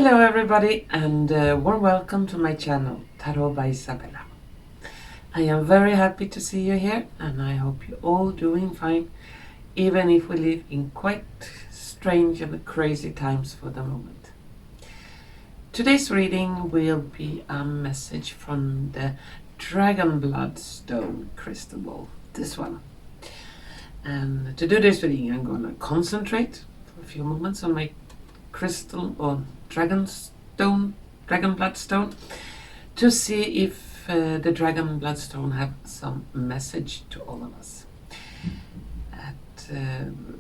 Hello everybody, and warm welcome to my channel, Tarot by Izabela. I am very happy to see you here, and I hope you're all doing fine, even if we live in quite strange and crazy times for the moment. Today's reading will be a message from the Dragon Bloodstone crystal ball, this one. And to do this reading, I'm going to concentrate for a few moments on my crystal or dragon bloodstone to see if the dragon bloodstone have some message to all of us.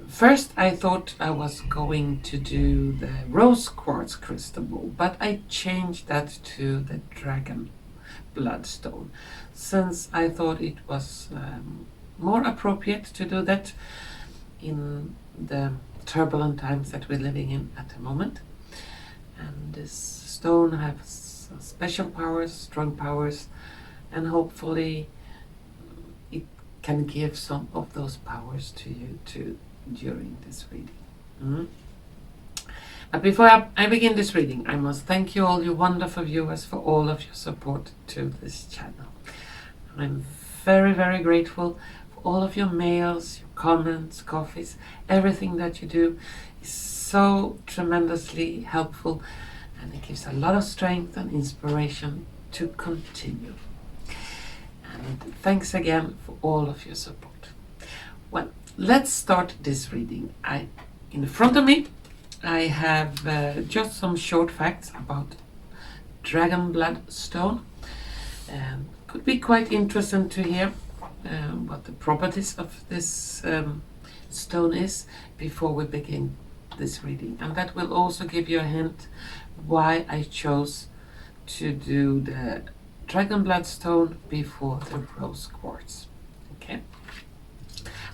First I thought I was going to do the rose quartz crystal ball, but I changed that to the dragon bloodstone since I thought it was more appropriate to do that in the turbulent times that we're living in at the moment. And this stone has special powers, strong powers, and hopefully it can give some of those powers to you too during this reading. But before I begin this reading, I must thank you all, you wonderful viewers, for all of your support to this channel. I'm very, very grateful for all of your mails, your comments, coffees, everything that you do is so tremendously helpful, and it gives a lot of strength and inspiration to continue. And thanks again for all of your support. Well, let's start this reading. In front of me I have just some short facts about dragon bloodstone. Could be quite interesting to hear what the properties of this stone is before we begin this reading, and that will also give you a hint why I chose to do the dragon bloodstone before the rose quartz. Okay,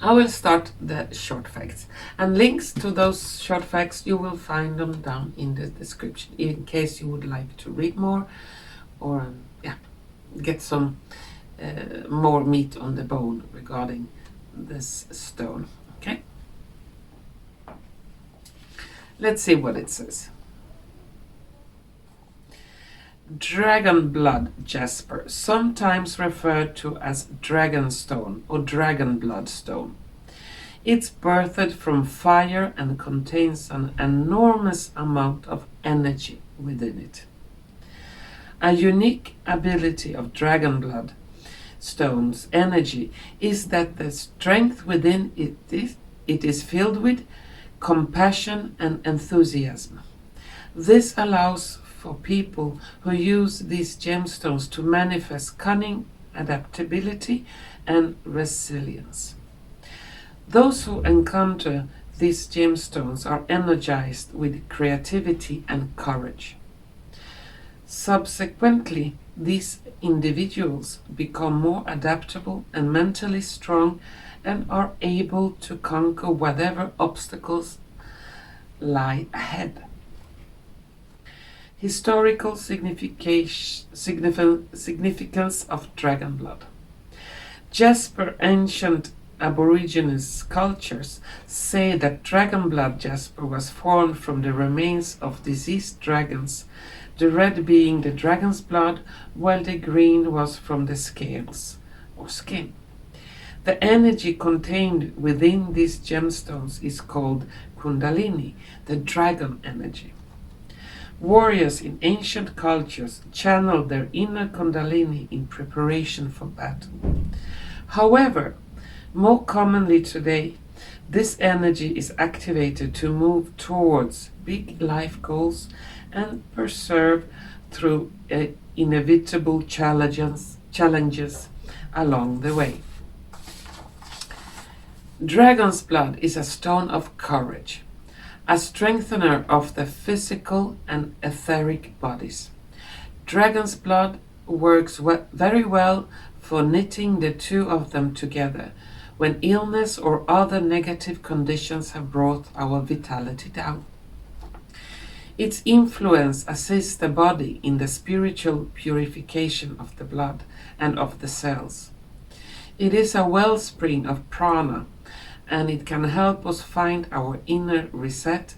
I will start the short facts, and links to those short facts you will find them down in the description in case you would like to read more or get some more meat on the bone regarding this stone. Okay, let's see what it says. Dragon blood jasper, sometimes referred to as dragonstone or dragon bloodstone. It's birthed from fire and contains an enormous amount of energy within it. A unique ability of dragon blood stone's energy is that the strength within it is filled with compassion and enthusiasm. This allows for people who use these gemstones to manifest cunning, adaptability, and resilience. Those who encounter these gemstones are energized with creativity and courage. Subsequently, these individuals become more adaptable and mentally strong and are able to conquer whatever obstacles lie ahead. Historical significance of dragon blood. Jasper ancient Aborigines cultures say that dragon blood jasper was formed from the remains of deceased dragons, the red being the dragon's blood, while the green was from the scales or skin. The energy contained within these gemstones is called Kundalini, the dragon energy. Warriors in ancient cultures channeled their inner Kundalini in preparation for battle. However, more commonly today, this energy is activated to move towards big life goals and persevere through inevitable challenges along the way. Dragon's blood is a stone of courage, a strengthener of the physical and etheric bodies. Dragon's blood works very well for knitting the two of them together when illness or other negative conditions have brought our vitality down. Its influence assists the body in the spiritual purification of the blood and of the cells. It is a wellspring of prana, and it can help us find our inner reset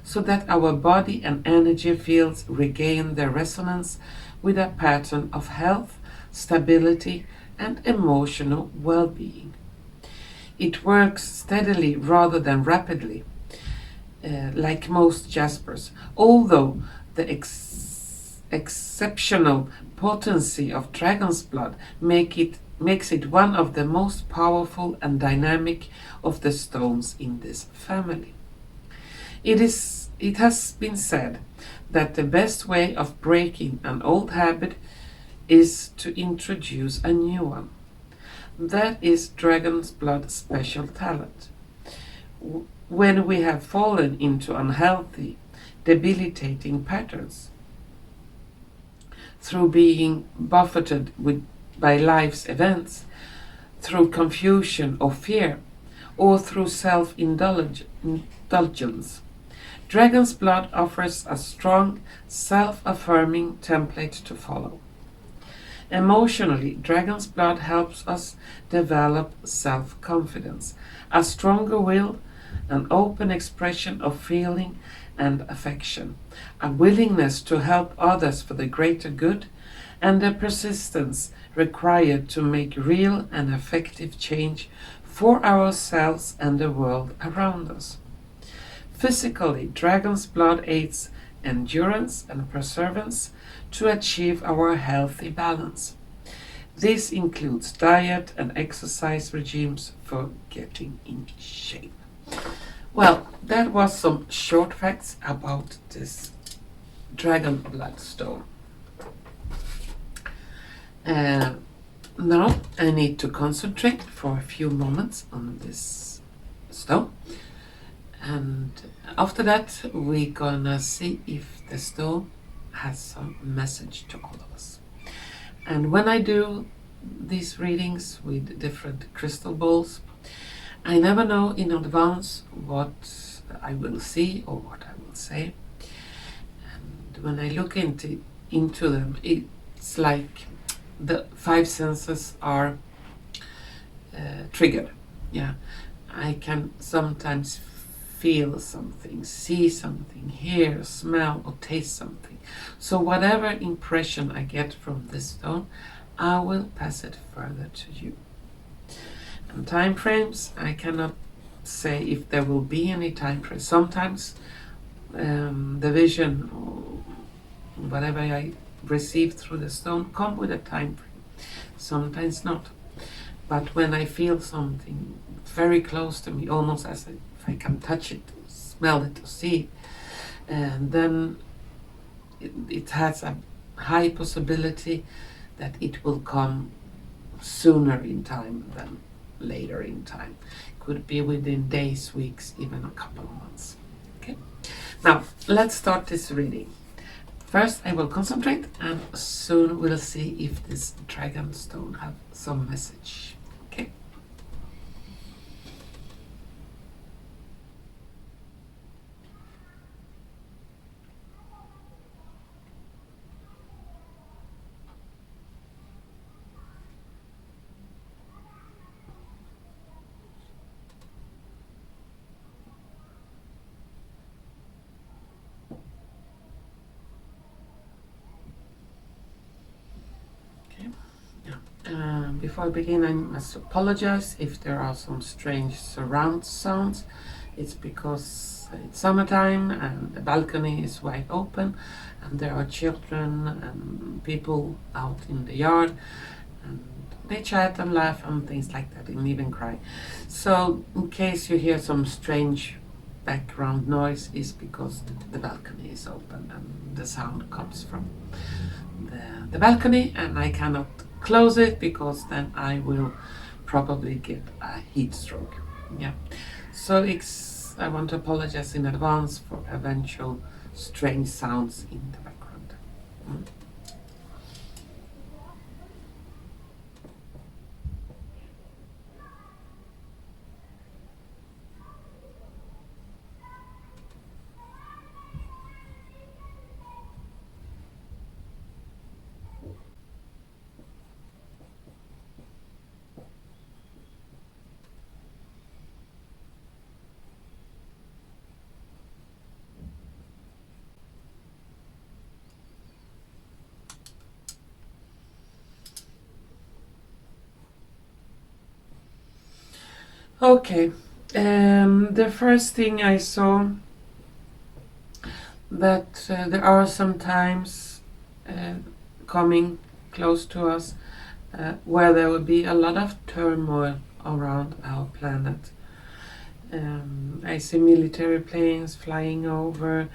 so that our body and energy fields regain their resonance with a pattern of health, stability, and emotional well-being. It works steadily rather than rapidly, like most jaspers, although the exceptional potency of dragon's blood makes it one of the most powerful and dynamic of the stones in this family. It has been said that the best way of breaking an old habit is to introduce a new one. That is dragon's blood's special talent. When we have fallen into unhealthy, debilitating patterns through being buffeted by life's events, through confusion or fear, or through self-indulgence, dragon's blood offers a strong, self-affirming template to follow. Emotionally, dragon's blood helps us develop self-confidence, a stronger will, an open expression of feeling and affection, a willingness to help others for the greater good, and the persistence required to make real and effective change for ourselves and the world around us. Physically, dragon's blood aids endurance and perseverance to achieve our healthy balance. This includes diet and exercise regimes for getting in shape. Well, that was some short facts about this dragon blood stone. Now I need to concentrate for a few moments on this stone, and after that we're gonna see if the stone has some message to all of us. And when I do these readings with different crystal balls, I never know in advance what I will see or what I will say. And when I look into them, it's like the five senses are triggered. Yeah, I can sometimes feel something, see something, hear, smell, or taste something. So whatever impression I get from this stone, I will pass it further to you. And time frames, I cannot say if there will be any time frames. Sometimes the vision or whatever I receive through the stone come with a time frame. Sometimes not. But when I feel something very close to me, almost as if I can touch it, smell it, or see it, and then it has a high possibility that it will come sooner in time than later in time. Could be within days, weeks, even a couple of months. Okay. Now let's start this reading. First, I will concentrate, and soon we'll see if this dragon stone have some message. Okay. Before I begin, I must apologize if there are some strange surround sounds. It's because it's summertime and the balcony is wide open and there are children and people out in the yard, and they chat and laugh and things like that, and even cry. So in case you hear some strange background noise, is because the balcony is open and the sound comes from the balcony, and I cannot close it because then I will probably get a heat stroke. Yeah, so I want to apologize in advance for eventual strange sounds in the background. Okay, the first thing I saw that there are some times coming close to us where there will be a lot of turmoil around our planet. I see military planes flying over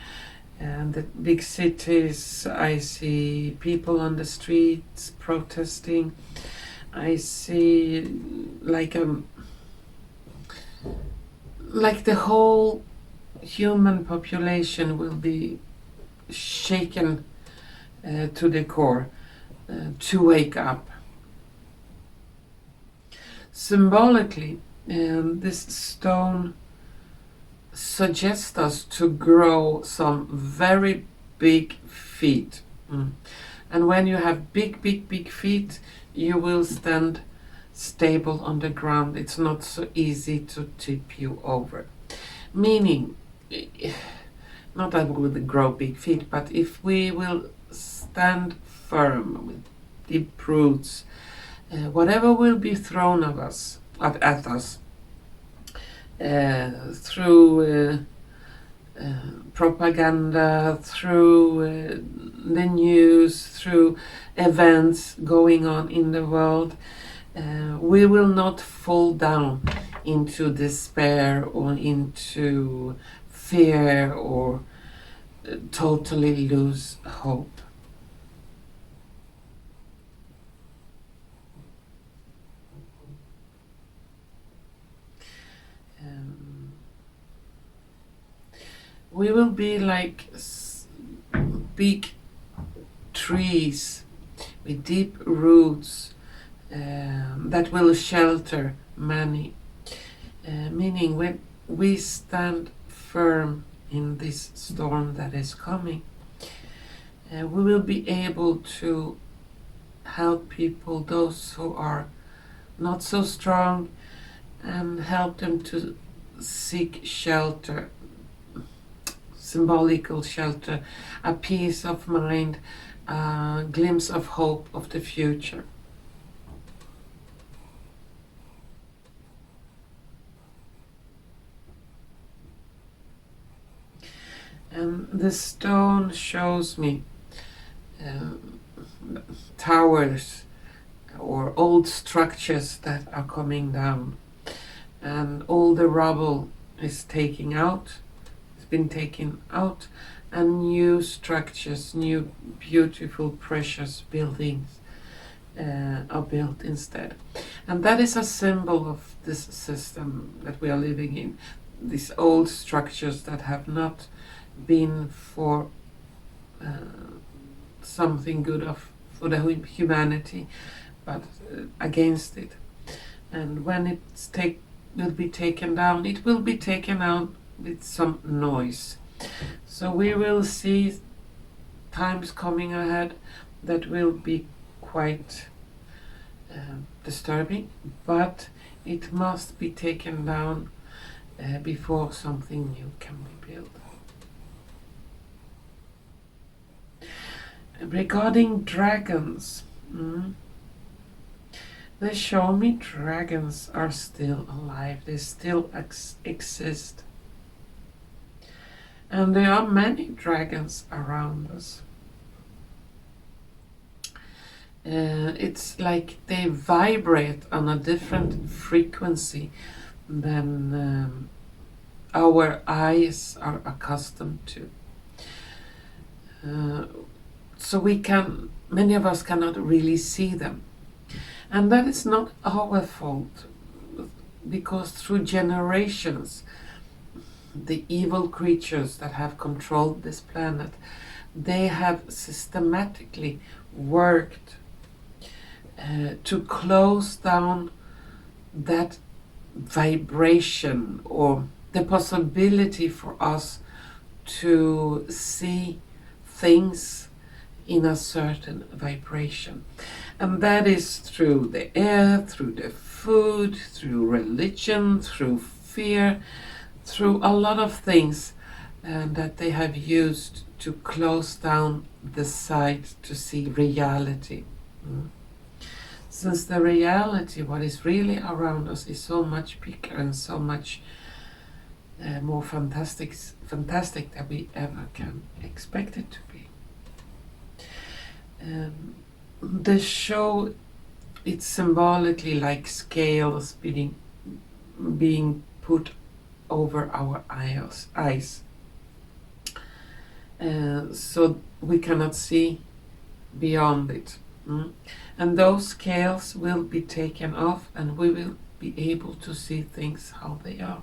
and the big cities. I see people on the streets protesting. I see like the whole human population will be shaken to the core to wake up. Symbolically, this stone suggests us to grow some very big feet. And when you have big feet, you will stand stable on the ground. It's not so easy to tip you over. Meaning, not that we will grow big feet, but if we will stand firm with deep roots, whatever will be thrown at us through propaganda, through the news, through events going on in the world, we will not fall down into despair or into fear or totally lose hope. We will be like big trees with deep roots that will shelter many. Meaning when we stand firm in this storm that is coming, we will be able to help people, those who are not so strong, and help them to seek shelter, symbolical shelter, a peace of mind, a glimpse of hope of the future. And the stone shows me towers or old structures that are coming down, and all the rubble is been taken out, and new structures, new beautiful precious buildings are built instead. And that is a symbol of this system that we are living in, these old structures that have not been for something good for the humanity, but against it. And when will be taken down, it will be taken out with some noise. So we will see times coming ahead that will be quite disturbing, but it must be taken down before something new can be built. Regarding dragons, they show me dragons are still alive, they still exist. And there are many dragons around us. It's like they vibrate on a different frequency than our eyes are accustomed to. So many of us cannot really see them. And that is not our fault, because through generations, the evil creatures that have controlled this planet, they have systematically worked to close down that vibration or the possibility for us to see things in a certain vibration. And that is through the air, through the food, through religion, through fear, through a lot of things that they have used to close down the sight to see reality. since the reality, what is really around us, is so much bigger and so much more fantastic than we ever can expect it to be. The show, it's symbolically like scales being put over our eyes, so we cannot see beyond it. And those scales will be taken off, and we will be able to see things how they are.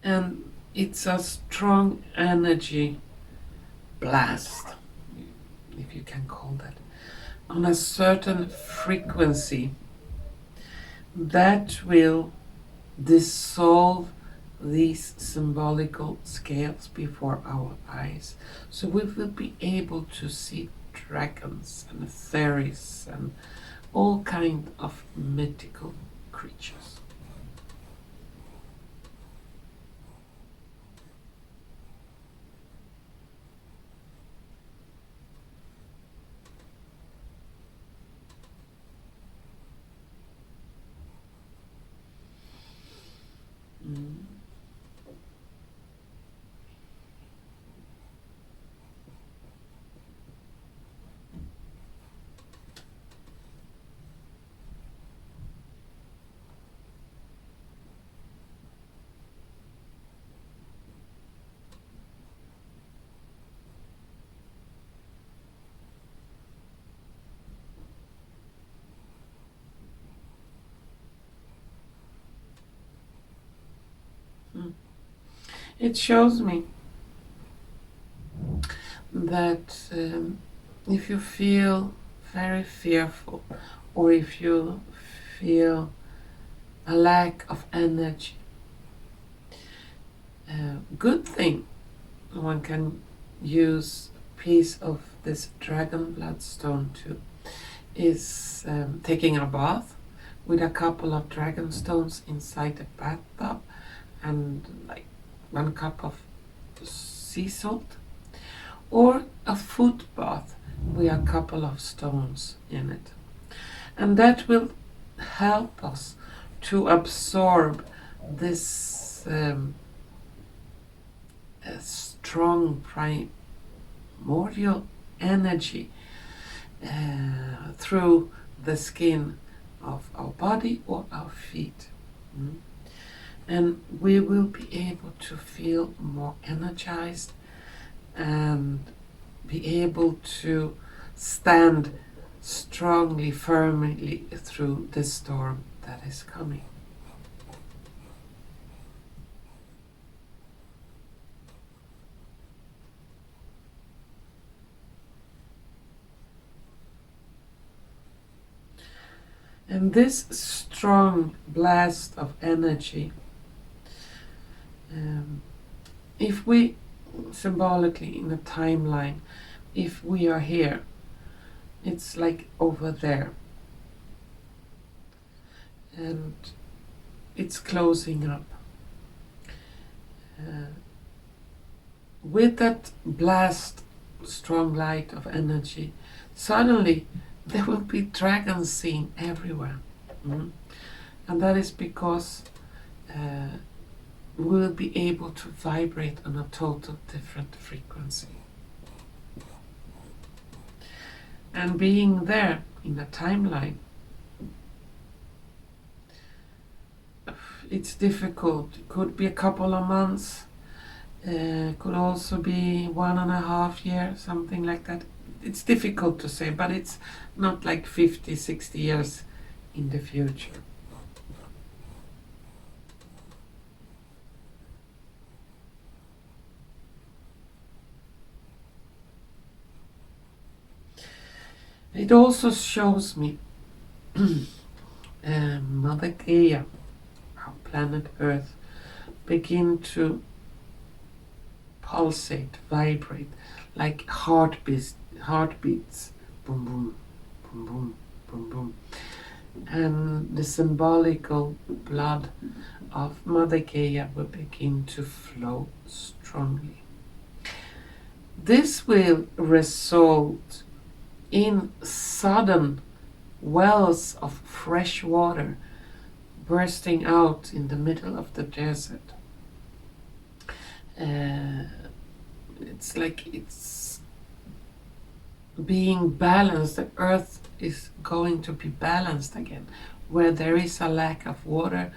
And it's a strong energy blast, if you can call that, on a certain frequency that will dissolve these symbolical scales before our eyes. So we will be able to see dragons and fairies and all kind of mythical creatures. It shows me that if you feel very fearful, or if you feel a lack of energy, good thing one can use a piece of this dragon bloodstone to is taking a bath with a couple of dragon stones inside the bathtub and like 1 cup of sea salt, or a foot bath with a couple of stones in it. And that will help us to absorb this strong primordial energy through the skin of our body or our feet. And we will be able to feel more energized and be able to stand strongly, firmly through the storm that is coming. And this strong blast of energy, if we symbolically in a timeline, if we are here, it's like over there, and it's closing up. With that blast, strong light of energy, suddenly there will be dragons seen everywhere. And that is because we will be able to vibrate on a total different frequency. And being there in a timeline, it's difficult. It could be a couple of months, could also be 1.5 years, something like that. It's difficult to say, but it's not like 50, 60 years in the future. It also shows me Mother Gaia, our planet Earth, begin to pulsate, vibrate, like heartbeats, boom, boom, boom, boom, boom, boom. And the symbolical blood of Mother Gaia will begin to flow strongly. this will result in sudden wells of fresh water bursting out in the middle of the desert. It's like it's being balanced. The earth is going to be balanced again. Where there is a lack of water,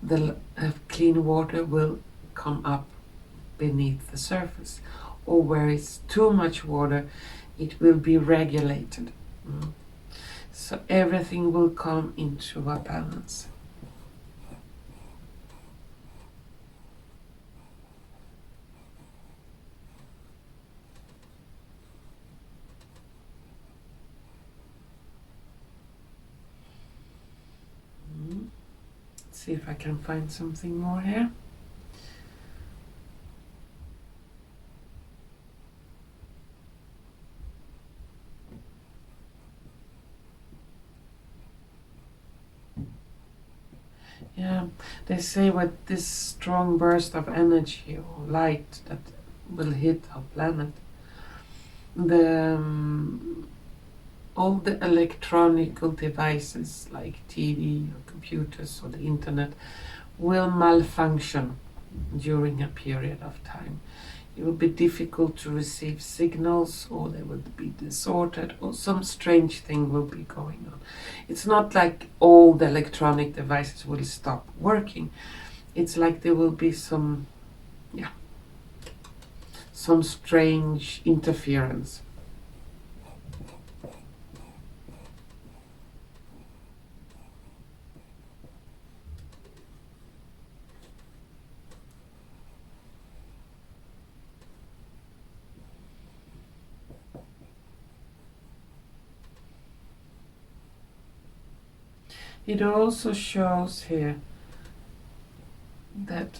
the clean water will come up beneath the surface. Or where it's too much water, it will be regulated. So everything will come into a balance. Let's see if I can find something more here. Yeah, they say with this strong burst of energy or light that will hit our planet, all the electronic devices like TV or computers or the internet will malfunction during a period of time. It will be difficult to receive signals, or they will be distorted, or some strange thing will be going on. It's not like all the electronic devices will stop working. It's like there will be some strange interference. It also shows here that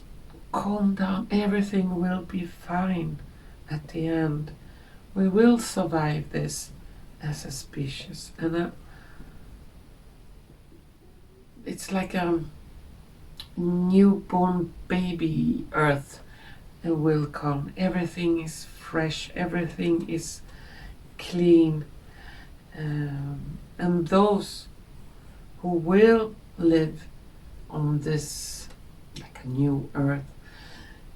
calm down, everything will be fine at the end. We will survive this as a species. And it's like a newborn baby Earth will come. Everything is fresh, everything is clean. And those who will live on this like a new earth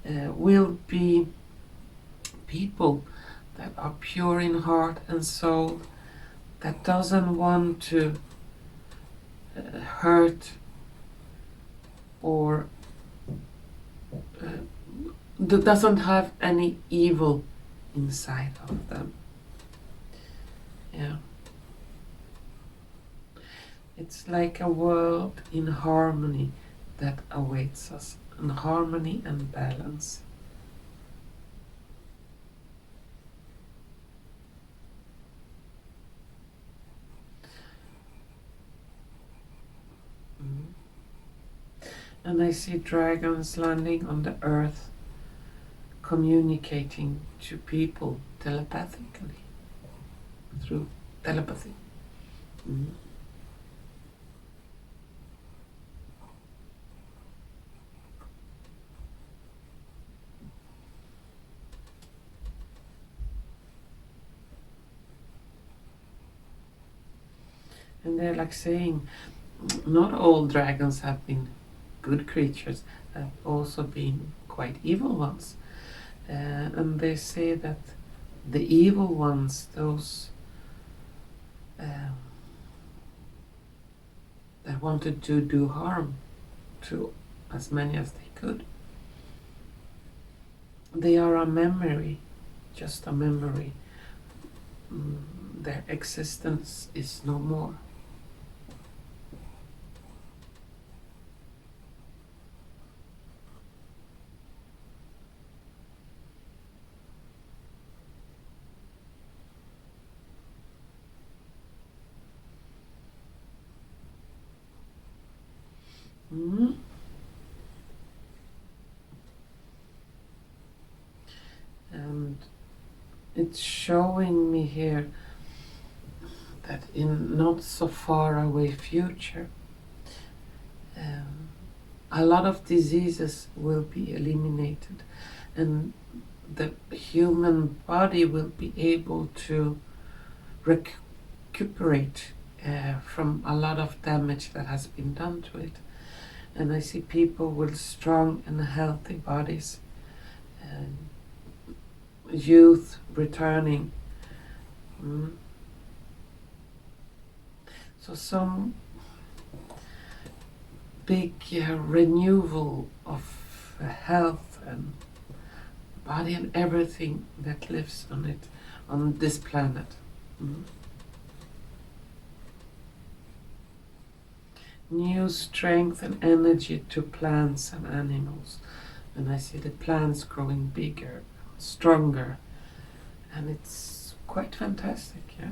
will be people that are pure in heart and soul, that doesn't want to hurt or that doesn't have any evil inside of them. Yeah. It's like a world in harmony that awaits us, in harmony and balance. And I see dragons landing on the earth, communicating to people telepathically, through telepathy. And they're like saying, not all dragons have been good creatures, have also been quite evil ones. And they say that the evil ones, those that wanted to do harm to as many as they could, they are a memory, just a memory. Their existence is no more. And it's showing me here that in not so far away future, a lot of diseases will be eliminated, and the human body will be able to recuperate from a lot of damage that has been done to it. And I see people with strong and healthy bodies, youth returning. So some big renewal of health and body and everything that lives on it, on this planet. New strength and energy to plants and animals. And I see the plants growing bigger, stronger, and it's quite fantastic, yeah?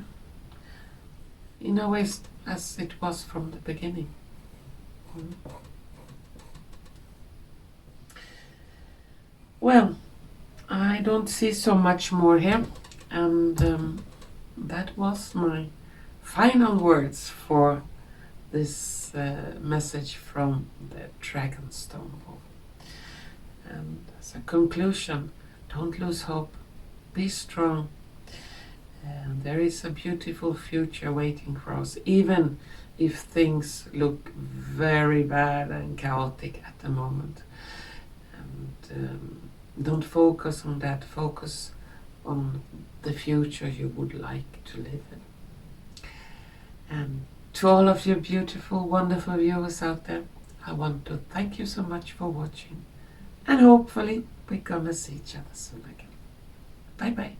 In a way, as it was from the beginning. Well, I don't see so much more here, and that was my final words for this message from the Dragonstone bowl. And as a conclusion, don't lose hope, be strong, and there is a beautiful future waiting for us, even if things look very bad and chaotic at the moment. And don't focus on that, focus on the future you would like to live in. And to all of you beautiful, wonderful viewers out there, I want to thank you so much for watching, and hopefully we're gonna see each other soon again. Bye bye.